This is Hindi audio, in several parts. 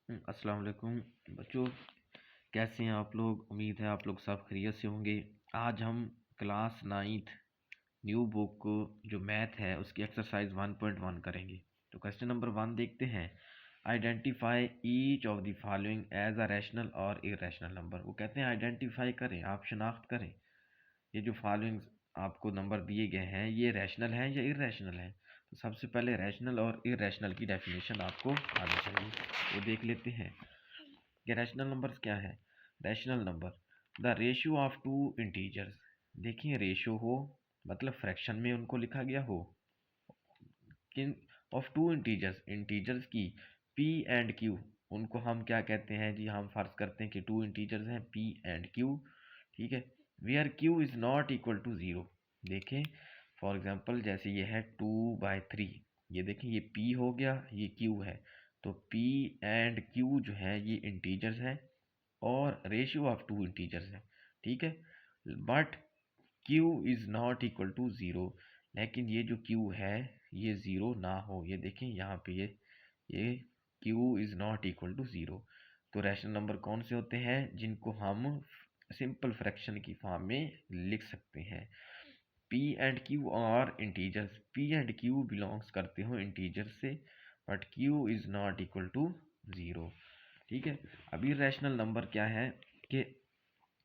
अस्सलाम वालेकुम बच्चों, कैसे हैं आप लोग। उम्मीद है आप लोग सब खैरियत से होंगे। आज हम क्लास 9th न्यू बुक जो मैथ है उसकी एक्सरसाइज 1.1 करेंगे। तो क्वेश्चन नंबर 1 देखते हैं। Identify each of the following as a rational और इरेशनल नंबर। वो कहते हैं आइडेंटिफाई करें, आप शनाख्त करें ये जो फॉलोइंग आपको नंबर दिए गए हैं ये रैशनल हैं या इरेशनल हैं। तो सबसे पहले रैशनल और इरेशनल की डेफिनेशन आपको आनी चाहिए, वो देख लेते हैं कि रैशनल नंबर्स क्या है। Rational number the ratio of two integers. देखिए रेशियो हो मतलब फ्रैक्शन में उनको लिखा गया हो, kind of two integers, integers की पी एंड क्यू। उनको हम क्या कहते हैं जी, हम फर्ज करते हैं कि टू इंटीजर्स हैं पी एंड क्यू, ठीक है। Where q is not equal to zero. देखें फॉर एग्जांपल जैसे ये है 2/3, ये देखें ये p हो गया, ये q है। तो p एंड q जो है ये इंटीजर्स हैं और रेशियो ऑफ टू इंटीजर्स हैं, ठीक है। But q is not equal to zero, लेकिन ये जो q है ये ज़ीरो ना हो। ये देखें यहाँ पे ये q is not equal to zero. तो रैशनल नंबर कौन से होते हैं जिनको हम सिंपल फ्रैक्शन की फॉर्म में लिख सकते हैं। p and q are integers, p and q belongs करते हो इंटीजर से, but q is not equal to zero, ठीक है। अभी रैशनल नंबर क्या है कि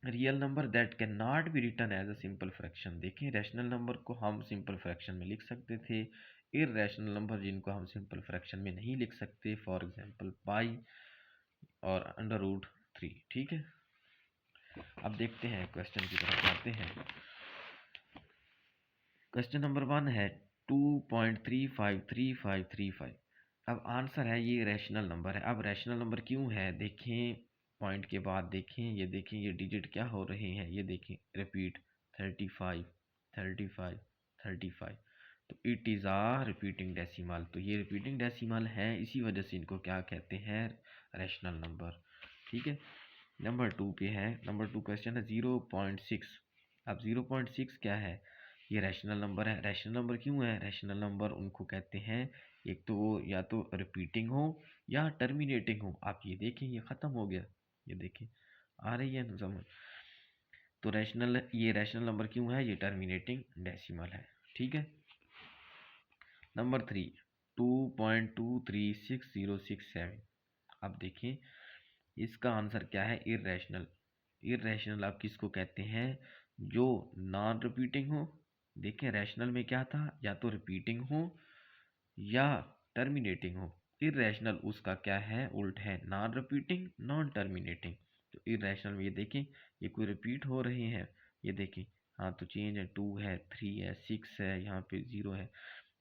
real number that can not be written as a simple fraction. देखें रैशनल नंबर को हम सिंपल फ्रैक्शन में लिख सकते थे, इररेशनल नंबर जिनको हम सिंपल फ्रैक्शन में नहीं लिख सकते, फॉर एग्जांपल पाई और √3, ठीक है। अब देखते हैं क्वेश्चन की तरफ आते हैं। क्वेश्चन नंबर 1 है 2.353535। अब आंसर है ये रैशनल नंबर है। अब रैशनल नंबर क्यों है देखें, पॉइंट के बाद देखें, ये देखें ये डिजिट क्या हो रहे हैं, ये देखें रिपीट 35 35 35। तो it is a repeating decimal, तो ये रिपीटिंग डेसिमल है, इसी वजह से इनको क्या कहते हैं, रैशनल नंबर, ठीक है। नंबर 2 पे है, नंबर 2 क्वेश्चन है 0.6। अब 0.6 क्या है, ये रैशनल नंबर है। रैशनल नंबर क्यों है, रैशनल नंबर उनको कहते हैं एक तो वो या तो रिपीटिंग हो या टर्मिनेटिंग हो। आप ये देखें ये ख़त्म हो गया, ये देखें आ रही है ना समझ। तो रैशनल, ये रैशनल नंबर क्यों है, ये टर्मिनेटिंग डेसिमल है, ठीक है। नंबर 3 2.236067। अब देखें इसका आंसर क्या है, इरेशनल। इरेशनल आप किसको कहते हैं, जो नॉन रिपीटिंग हो। देखें रैशनल में क्या था, या तो रिपीटिंग हो या टर्मिनेटिंग हो। इरेशनल उसका क्या है, उल्ट है, नॉन रिपीटिंग नॉन टर्मिनेटिंग। तो इरेशनल में ये देखें ये कोई रिपीट हो रहे हैं, ये देखें हाँ तो चेंज है, 2 है 3 है 6 है, यहाँ पे 0 है,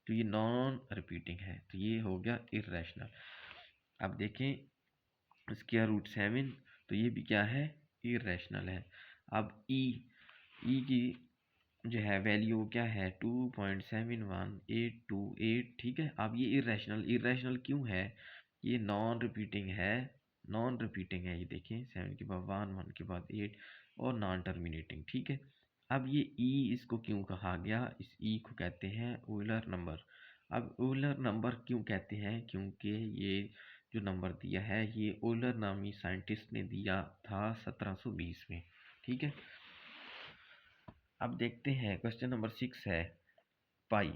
तो ये नॉन रिपीटिंग है, तो ये हो गया इरेशनल। अब देखें √7, तो ये भी क्या है, इरेशनल है। अब ई की जो है वैल्यू क्या है 2.71828, ठीक है। अब ये इरेशनल, इरेशनल क्यों है, ये नॉन रिपीटिंग है, नॉन रिपीटिंग है, ये देखें 7 के बाद 1 1 के बाद 8 और नॉन टर्मिनेटिंग, ठीक है। अब ये इसको क्यों कहा गया, इस को कहते हैं यूलर नंबर। अब यूलर नंबर क्यों कहते हैं, क्योंकि ये जो नंबर दिया है ये यूलर नामी साइंटिस्ट ने दिया था 1720 में, ठीक है। अब देखते हैं क्वेश्चन नंबर 6 है पाई।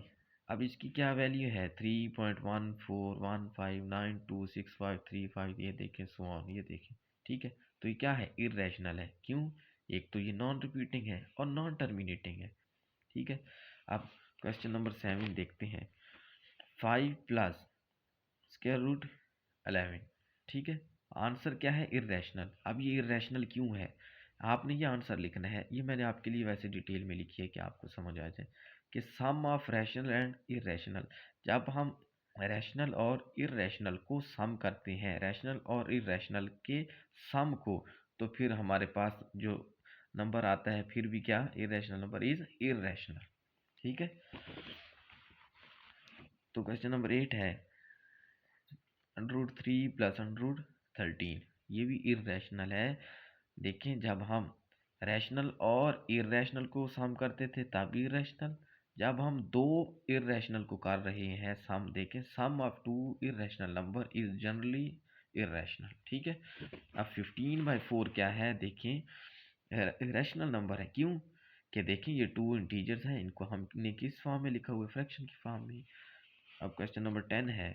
अब इसकी क्या वैल्यू है 3.1415926535, ये देखें सो ऑन, ये देखें, ठीक है। तो ये क्या है, इरेशनल है, क्यों, एक तो ये नॉन रिपीटिंग है और नॉन टर्मिनेटिंग है, ठीक है। अब क्वेश्चन नंबर 7 देखते हैं 5 प्लस √11, ठीक है। आंसर क्या है, इरेशनल। अब ये इरेशनल क्यों है, आपने ये आंसर लिखना है, ये मैंने आपके लिए वैसे डिटेल में लिखी है कि आपको समझ आ जाए कि सम ऑफ रैशनल एंड इरेशनल। जब हम रैशनल और इरेशनल को सम करते हैं, रैशनल और इरेशनल के सम को, तो फिर हमारे पास जो नंबर आता है फिर भी क्या, इरेशनल नंबर इज इरेशनल, ठीक है। तो क्वेश्चन नंबर 8 है √3 प्लस √13, ये भी इरेशनल है। देखें जब हम रैशनल और इरेशनल को सम करते थे तब इरेशनल, जब हम दो इरेशनल को कर रहे हैं सम, देखें sum of two irrational number is generally irrational. ठीक है, अब 15/4 क्या है देखें, इरेशनल नंबर है। क्यों कि देखें ये टू इंटीजर्स हैं, इनको हमने किस फॉर्म में लिखा हुआ है, फ्रैक्शन की फॉर्म में। अब क्वेश्चन नंबर 10 है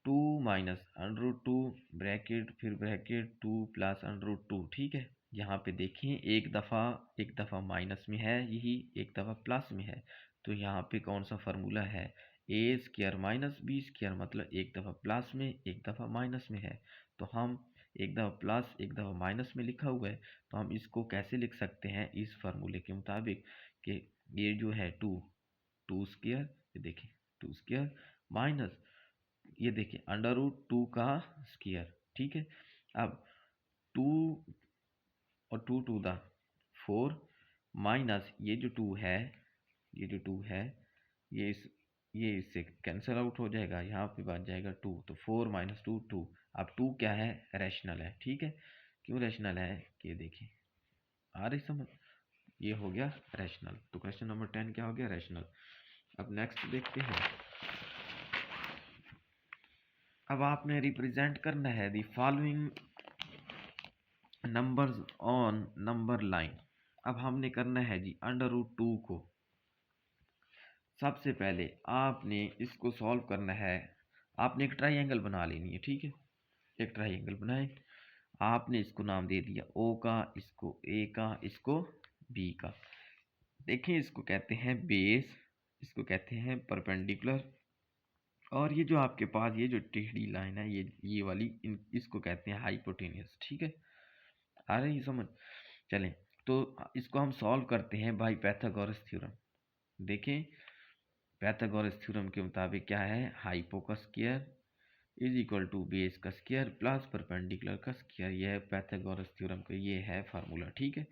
2 माइनस √2 ब्रैकेट फिर ब्रैकेट 2 प्लस √2। ठीक है, यहाँ पे देखें एक दफ़ा माइनस में है, यही एक दफ़ा प्लस में है। तो यहाँ पे कौन सा फार्मूला है, ए स्क्वायर माइनस बी स्क्वायर, मतलब एक दफ़ा प्लस में एक दफ़ा माइनस में है। तो हम एक दफ़ा प्लस एक दफ़ा माइनस में लिखा हुआ है, तो हम इसको कैसे लिख सकते हैं इस फार्मूले के मुताबिक कि ये जो है टू स्क्वायर, ये देखें 2 स्क्वायर माइनस ये देखिए √2 का स्क्वायर। ठीक है, अब 2 और 2 टू द 4 माइनस ये जो 2 है, ये जो 2 है ये इससे कैंसिल आउट हो जाएगा, यहाँ पे बच जाएगा 2। तो 4 माइनस 2 2। अब 2 क्या है, रैशनल है। ठीक है, क्यों रैशनल है कि देखिए आ रही समझ, ये हो गया रैशनल। तो क्वेश्चन नंबर 10 क्या हो गया, रैशनल। अब नेक्स्ट देखते हैं। अब आपने रिप्रेजेंट करना है the following numbers on number line. अब हमने करना है जी √2 को, सबसे पहले आपने इसको सॉल्व करना है। आपने एक ट्राइंगल बना लेनी है। ठीक है, एक ट्राइंगल बनाए, आपने इसको नाम दे दिया ओ का, इसको ए का, इसको बी का। देखिए इसको कहते हैं बेस, इसको कहते हैं परपेंडिकुलर, और ये जो आपके पास ये जो टेढ़ी लाइन है ये वाली इसको कहते हैं हाइपोटेनियस। ठीक है, आ रही समझ। चलें तो इसको हम सॉल्व करते हैं बाय पाइथागोरस थ्योरम। देखें पाइथागोरस थ्योरम के मुताबिक क्या है, हाइपो का square is equal to base का स्क्वायर प्लस परपेंडिकुलर का स्क्वायर। यह है पाइथागोरस थ्योरम का, ये है फार्मूला। ठीक है,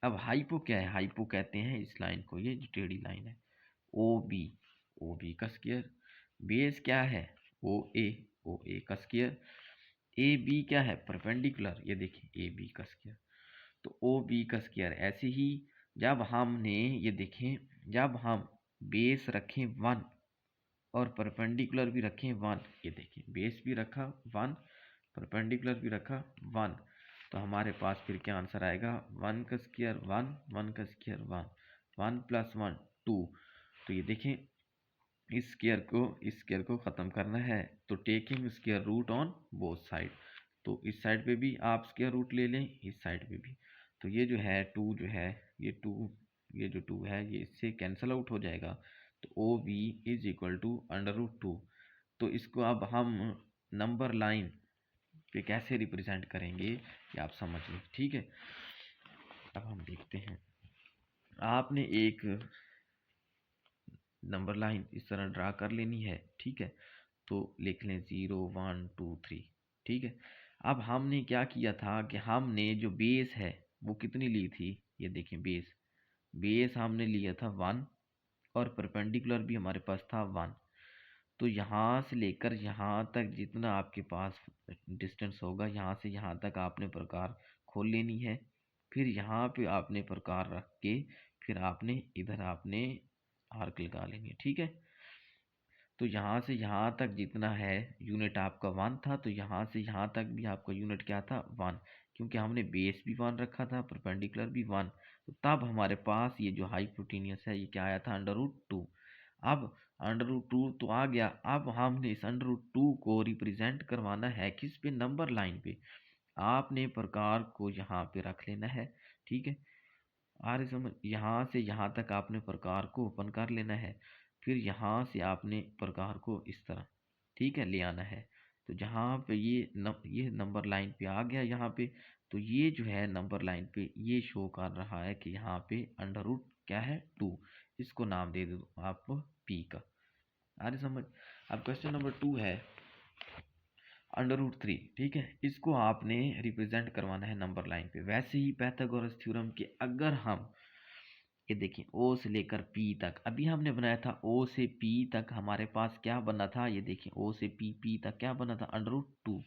अब हाइपो क्या है, हाइपो कहते हैं इस लाइन को, ये जो टेढ़ी लाइन है ओ बी का स्क्वायर। बेस क्या है, ओ ए का स्क्वायर। ए बी क्या है, परपेंडिकुलर, ये देखिए ए बी का स्क्वायर। तो ओ बी का स्क्वायर। ऐसे ही जब हमने ये देखें, जब हम बेस रखें 1 और परपेंडिकुलर भी रखें 1, ये देखिए बेस भी रखा 1 परपेंडिकुलर भी रखा 1, तो हमारे पास फिर क्या आंसर आएगा, 1 का स्क्वायर 1, 1 का स्क्वायर 1, 1 प्लस 1 2। तो ये देखें इस स्क्वायर को ख़त्म करना है, तो taking square root on both side. तो इस साइड पे भी आप स्क्वायर रूट ले लें, इस साइड पे भी। तो ये जो है 2 जो है ये जो 2 है ये इससे कैंसिल आउट हो जाएगा। तो O B is equal to √2। तो इसको अब हम नंबर लाइन पे कैसे रिप्रेजेंट करेंगे ये आप समझ लें। ठीक है, अब हम देखते हैं। आपने एक नंबर लाइन इस तरह ड्रा कर लेनी है। ठीक है, तो लिख लें 0 1 2 3। ठीक है, अब हमने क्या किया था कि हमने जो बेस है वो कितनी ली थी, ये देखें बेस हमने लिया था 1 और परपेंडिकुलर भी हमारे पास था 1। तो यहाँ से लेकर यहाँ तक जितना आपके पास डिस्टेंस होगा, यहाँ से यहाँ तक आपने प्रकार खोल लेनी है। फिर यहाँ पे आपने प्रकार रख के फिर आपने इधर आपने आर्क लगा लेंगे। ठीक है, तो यहाँ से यहाँ तक जितना है यूनिट आपका 1 था, तो यहाँ से यहाँ तक भी आपका यूनिट क्या था 1, क्योंकि हमने बेस भी 1 रखा था परपेंडिकुलर भी 1। तो तब हमारे पास ये जो हाइपोटेनियस है ये क्या आया था, √2। अब √2 तो आ गया, अब हमने इस √2 को रिप्रेजेंट करवाना है किस पे, नंबर लाइन पे। आपने प्रकार को यहाँ पे रख लेना है। ठीक है, आ रही समझ, यहाँ से यहाँ तक आपने प्रकार को ओपन कर लेना है, फिर यहाँ से आपने प्रकार को इस तरह ठीक है ले आना है। तो जहाँ पे ये नंबर लाइन पे आ गया यहाँ पे, तो ये जो है नंबर लाइन पे ये शो कर रहा है कि यहाँ पे √ क्या है 2, इसको नाम दे दो आप पी का। आ रही समझ। अब क्वेश्चन नंबर 2 है √3। ठीक है, इसको आपने रिप्रेजेंट करवाना है नंबर लाइन पे। वैसे ही पाइथागोरस थ्योरम के अगर हम ये देखें ओ से लेकर पी तक, अभी हमने बनाया था ओ से पी तक हमारे पास क्या बना था, ये देखें ओ से पी तक क्या बना था, √2।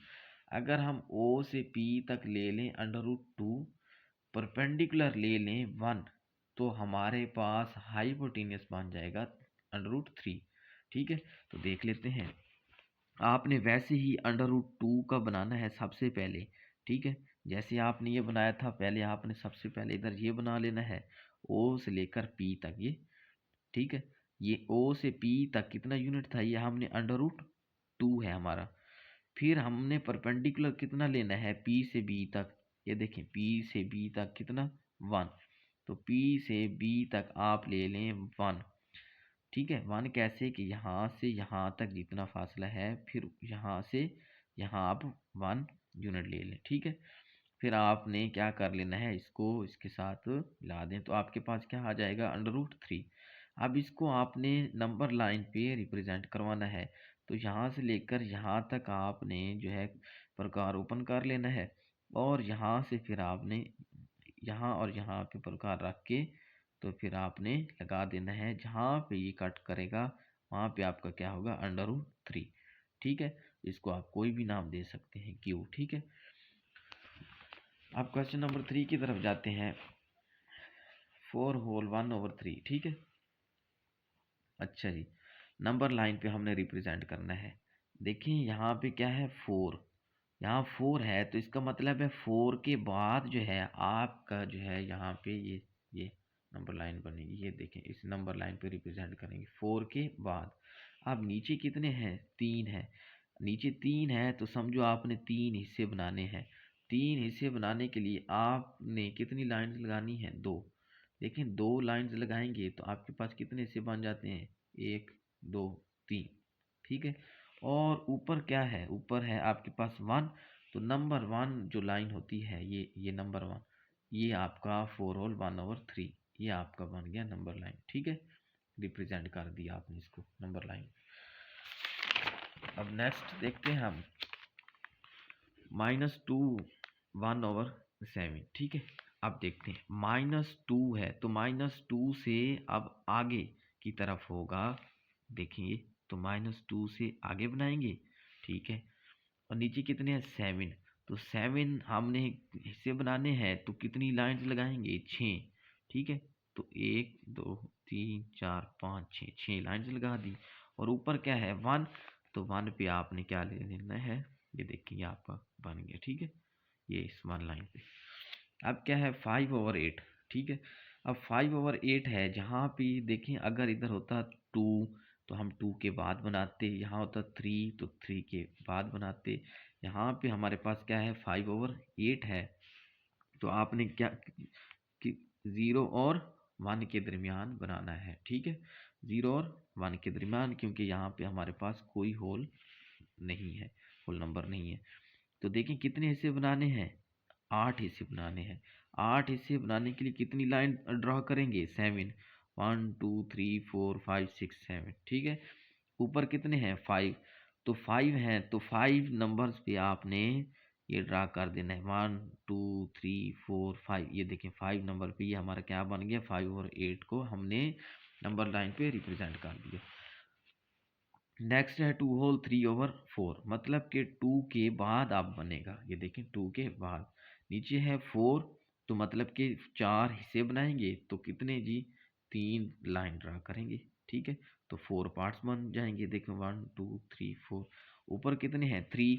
अगर हम ओ से पी तक ले लें √2 परपेंडिकुलर ले लें 1, तो हमारे पास हाइपोटेनियस बन जाएगा √3। ठीक है, तो देख लेते हैं। आपने वैसे ही √2 का बनाना है सबसे पहले, ठीक है। जैसे आपने ये बनाया था, पहले आपने सबसे पहले इधर ये बना लेना है, ओ से लेकर पी तक ये, ठीक है। ये ओ से पी तक कितना यूनिट था, ये हमने √2 है हमारा। फिर हमने परपेंडिकुलर कितना लेना है, पी से बी तक, ये देखें पी से बी तक कितना 1, तो पी से बी तक आप ले लें 1, ठीक है। 1 कैसे कि यहाँ से यहाँ तक जितना फासला है, फिर यहाँ से यहाँ आप 1 यूनिट ले लें, ठीक है। फिर आपने क्या कर लेना है, इसको इसके साथ मिला दें तो आपके पास क्या आ जाएगा, √3। अब इसको आपने नंबर लाइन पे रिप्रेजेंट करवाना है, तो यहाँ से लेकर यहाँ तक आपने जो है प्रकार ओपन कर लेना है, और यहाँ से फिर आपने यहाँ और यहाँ पे प्रकार रख के तो फिर आपने लगा देना है, जहाँ पे ये कट करेगा वहाँ पे आपका क्या होगा, √3, ठीक है। इसको आप कोई भी नाम दे सकते हैं, क्यू, ठीक है। अब क्वेश्चन नंबर 3 की तरफ जाते हैं। 4 होल 1/3, ठीक है। अच्छा जी, नंबर लाइन पे हमने रिप्रेजेंट करना है। देखिए यहाँ पे क्या है, 4, यहाँ 4 है, तो इसका मतलब है 4 के बाद जो है आपका जो है यहाँ पे ये नंबर लाइन बनेगी, ये देखें इस नंबर लाइन पे रिप्रेजेंट करेंगे 4 के बाद। अब नीचे कितने हैं, 3 है, नीचे 3 है, तो समझो आपने 3 हिस्से बनाने हैं। 3 हिस्से बनाने के लिए आपने कितनी लाइन्स लगानी है, 2। देखिए 2 लाइन्स लगाएंगे तो आपके पास कितने हिस्से बन जाते हैं, 1 2 3, ठीक है। और ऊपर क्या है, ऊपर है आपके पास 1, तो नंबर 1 जो लाइन होती है, ये नंबर 1, ये आपका 4 होल 1/3, ये आपका बन गया नंबर लाइन, ठीक है। रिप्रेजेंट कर दिया आपने इसको नंबर लाइन। अब नेक्स्ट देखते हैं हम, -2 1/7, ठीक है। अब देखते हैं -2 है, तो -2 से अब आगे की तरफ होगा, देखेंगे तो -2 से आगे बनाएंगे, ठीक है। और नीचे कितने हैं, 7, तो 7 हमने हिस्से बनाने हैं, तो कितनी लाइंस लगाएंगे, 6, ठीक है। तो 1 2 3 4 5 6, 6 लाइंस लगा दी। और ऊपर क्या है, 1, तो 1 पे आपने क्या ले लेना है, ये देखिए आपका बन गया, ठीक है, ये इस 1 लाइन पे। अब क्या है, 5/8, ठीक है। अब 5/8 है, जहाँ पे देखें अगर इधर होता 2 तो हम 2 के बाद बनाते, यहाँ होता 3 तो 3 के बाद बनाते। यहाँ पे हमारे पास क्या है, 5/8 है, तो आपने क्या कि 0 और 1 के दरमियान बनाना है, ठीक है। 0 और 1 के दरमियान, क्योंकि यहाँ पे हमारे पास कोई होल नहीं है, होल नंबर नहीं है। तो देखें कितने हिस्से बनाने हैं, 8 हिस्से बनाने हैं। 8 हिस्से बनाने के लिए कितनी लाइन ड्रॉ करेंगे, 7, 1 2 3 4 5 6 7, ठीक है। ऊपर कितने हैं, 5, तो 5 हैं, तो 5 नंबर्स पे आपने ये ड्रा कर देना है, 1 2 3 4 5, ये देखें 5 नंबर पे ये हमारा क्या बन गया, 5/8 को हमने नंबर लाइन पे रिप्रेजेंट कर दिया। नेक्स्ट है 2 होल 3/4, मतलब कि 2 के बाद आप बनेगा, ये देखें 2 के बाद। नीचे है 4, तो मतलब कि 4 हिस्से बनाएंगे, तो कितने जी, 3 लाइन ड्रा करेंगे, ठीक है। तो 4 पार्ट्स बन जाएंगे, देखो 1 2 3 4। ऊपर कितने हैं, 3,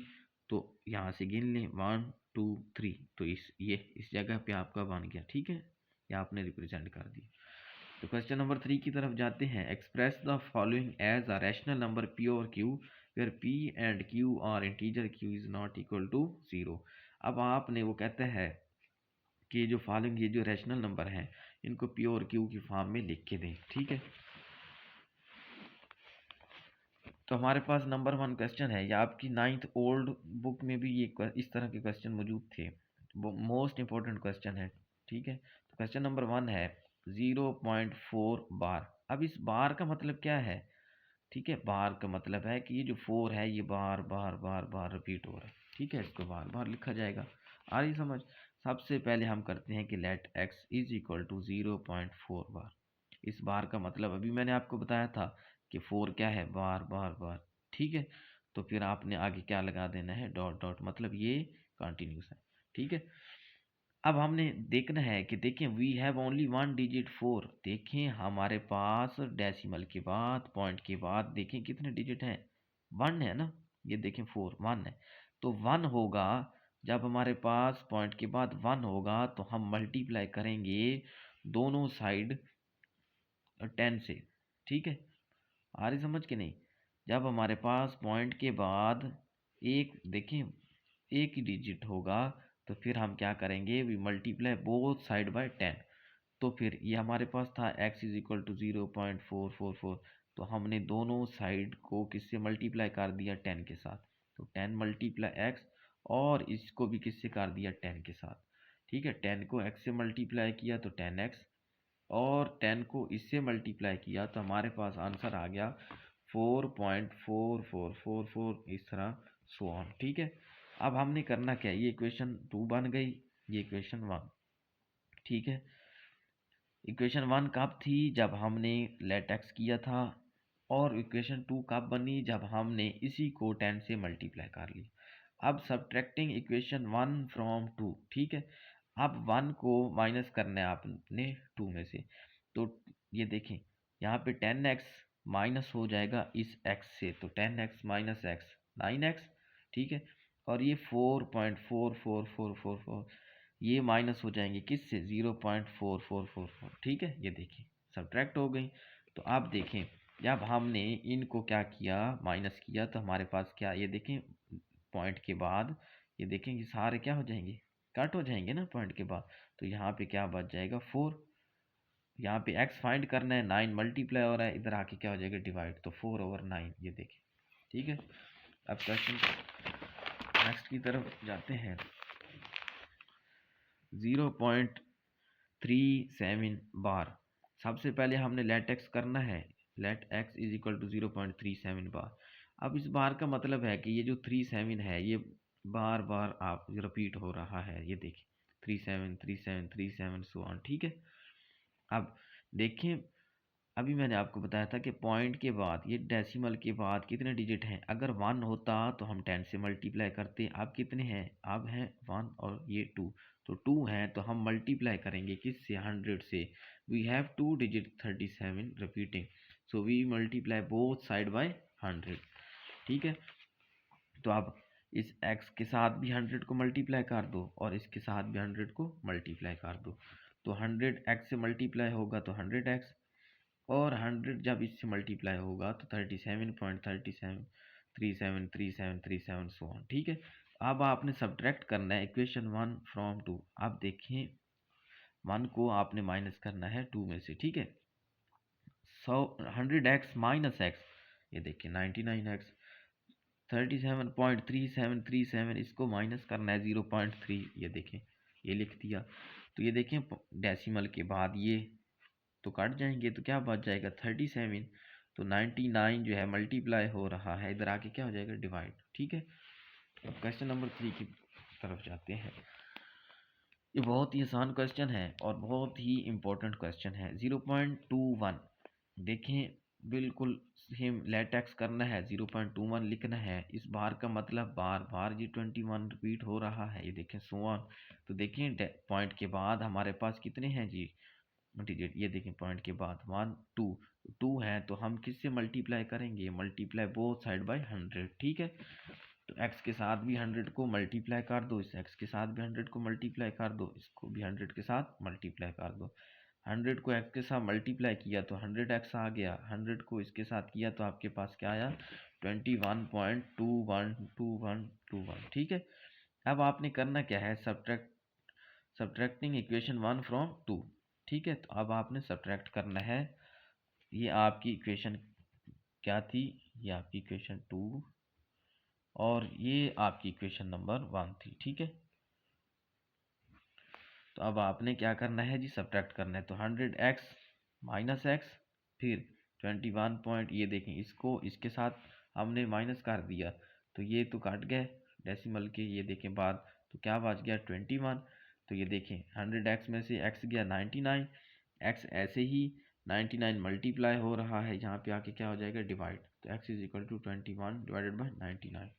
तो यहाँ से गिन लें 1 2 3, तो इस जगह पे आपका बन गया, ठीक है, ये आपने रिप्रेजेंट कर दिया। तो क्वेश्चन नंबर 3 की तरफ जाते हैं। Express the following as a rational number P और Q where P and Q are integer, Q is not equal to 0। अब आपने वो कहता है कि जो फॉलोइंग ये जो रैशनल नंबर हैं इनको पी और क्यू की फॉर्म में लिख के दें, ठीक है। तो हमारे पास नंबर 1 क्वेश्चन है, या आपकी 9th ओल्ड बुक में भी ये इस तरह के क्वेश्चन मौजूद थे, वो मोस्ट इंपॉर्टेंट क्वेश्चन है, ठीक है। तो क्वेश्चन नंबर 1 है 0.4 बार। अब इस बार का मतलब क्या है, ठीक है, बार का मतलब है कि ये जो 4 है ये बार बार बार बार रिपीट हो रहा है, ठीक है, इसको बार बार लिखा जाएगा। आ रही समझ। सबसे पहले हम करते हैं कि let x is equal to 0.4 bar. इस बार का मतलब अभी मैंने आपको बताया था कि 4 क्या है, बार बार बार, ठीक है। तो फिर आपने आगे क्या लगा देना है, डॉट डॉट, मतलब ये कंटिन्यूस है, ठीक है। अब हमने देखना है कि देखें वी हैव ओनली 1 डिजिट 4, देखें हमारे पास डेसिमल के बाद, पॉइंट के बाद देखें कितने डिजिट हैं, 1 है ना, ये देखें 4 1 है, तो 1 होगा जब हमारे पास पॉइंट के बाद 1 होगा तो हम मल्टीप्लाई करेंगे दोनों साइड 10 से। ठीक है, आ रही समझ के नहीं? जब हमारे पास पॉइंट के बाद एक देखें एक ही डिजिट होगा तो फिर हम क्या करेंगे, we multiply both side by 10। तो फिर ये हमारे पास था x इज इक्वल टू 0.444, तो हमने दोनों साइड को किससे मल्टीप्लाई कर दिया, 10 के साथ। तो 10 मल्टीप्लाई x, और इसको भी किससे कर दिया, 10 के साथ। ठीक है, 10 को x से मल्टीप्लाई किया तो 10x, और 10 को इससे मल्टीप्लाई किया तो हमारे पास आंसर आ गया 4.4444, इस तरह सो ऑन। ठीक है, अब हमने करना क्या है, ये इक्वेशन 2 बन गई, ये इक्वेशन 1। ठीक है, इक्वेशन 1 कब थी, जब हमने लेट एक्स किया था, और इक्वेशन 2 कब बनी, जब हमने इसी को 10 से मल्टीप्लाई कर लिया। अब सब्ट्रैक्टिंग इक्वेशन 1 फ्रॉम 2। ठीक है, अब 1 को माइनस करना है आपने 2 में से, तो ये देखें यहाँ पे 10x माइनस हो जाएगा इस x से, तो 10x माइनस x 9x। ठीक है, और ये 4.44444 ये माइनस हो जाएंगे किससे, 0.4444। ठीक है, ये देखिए सब्ट्रैक्ट हो गई। तो आप देखें जब हमने इनको क्या किया, माइनस किया, तो हमारे पास क्या, ये देखें पॉइंट के बाद ये देखें ये सारे क्या हो जाएंगे, कट हो जाएंगे ना पॉइंट के बाद। तो यहाँ पे क्या बच जाएगा 4, यहाँ पे x फाइंड करना है, 9 मल्टीप्लाई हो रहा है, इधर आके क्या हो जाएगा डिवाइड, तो 4/9 ये देखें। ठीक है, अब क्वेश्चन नेक्स्ट की तरफ जाते हैं। 0.37 बार, सबसे पहले हमने लेट एक्स करना है, let x is equal to 0.37 bar. अब इस बार का मतलब है कि ये जो 37 है ये बार बार आप रिपीट हो रहा है, ये देखिए 37 37 37 सो ऑन। ठीक है, अब देखें अभी मैंने आपको बताया था कि पॉइंट के बाद ये डेसिमल के बाद कितने डिजिट हैं, अगर 1 होता तो हम 10 से मल्टीप्लाई करते। अब कितने हैं, अब हैं 1 और ये 2, तो 2 हैं तो हम मल्टीप्लाई करेंगे किससे, 100 से। We have 2 digit 37 repeating, so we multiply both side by 100। ठीक है, तो अब इस x के साथ भी 100 को मल्टीप्लाई कर दो और इसके साथ भी 100 को मल्टीप्लाई कर दो, तो 100 x से मल्टीप्लाई होगा तो 100x, और 100 जब इससे मल्टीप्लाई होगा तो 37.37373737 सो ऑन। ठीक है, अब आपने सब्ट्रैक्ट करना है इक्वेशन 1 फ्रॉम 2। आप देखें 1 को आपने माइनस करना है 2 में से। ठीक है, 100x माइनस x, ये देखिए 99x, 37.3737 इसको माइनस करना है 0.3, ये देखें ये लिख दिया। तो ये देखें डेसिमल के बाद ये तो काट जाएंगे तो क्या बच जाएगा 37, तो 99 जो है मल्टीप्लाई हो रहा है, इधर आके क्या हो जाएगा डिवाइड। ठीक है, अब क्वेश्चन नंबर 3 की तरफ जाते हैं। ये बहुत ही आसान क्वेश्चन है और बहुत ही इम्पोर्टेंट क्वेश्चन है। 0.21 देखें बिल्कुल सेम लेटेक्स करना है, 0.21 लिखना है। इस बार का मतलब बार बार जी 21 रिपीट हो रहा है, ये देखें सो ऑन। तो देखें पॉइंट के बाद हमारे पास कितने हैं जी डिजिट, ये देखें पॉइंट के बाद 1 2 2 है तो हम किससे मल्टीप्लाई करेंगे, मल्टीप्लाई बोथ साइड बाय 100। ठीक है, तो x के साथ भी 100 को मल्टीप्लाई कर दो, इस x के साथ भी 100 को मल्टीप्लाई कर दो, इसको भी 100 के साथ मल्टीप्लाई कर दो। 100 को x के साथ मल्टीप्लाई किया तो 100x आ गया, 100 को इसके साथ किया तो आपके पास क्या आया 21.212121। ठीक है, अब आपने करना क्या है, सब्ट्रैक्टिंग इक्वेशन 1 फ्रॉम 2। ठीक है, तो अब आपने सब्ट्रैक्ट करना है, ये आपकी इक्वेशन क्या थी, ये आपकी इक्वेशन 2 और ये आपकी इक्वेशन नंबर 1 थी। ठीक है, तो अब आपने क्या करना है जी, सब्ट्रैक्ट करना है, तो 100x माइनस एक्स, फिर 21 पॉइंट, ये देखें इसको इसके साथ हमने माइनस कर दिया तो ये तो काट गए डेसिमल के, ये देखें बाद, तो क्या बच गया 21। तो ये देखें 100x में से x गया 99, x ऐसे ही 99 मल्टीप्लाई हो रहा है, यहाँ पे आके क्या हो जाएगा डिवाइड, तो x is equal to 21 divided by 99।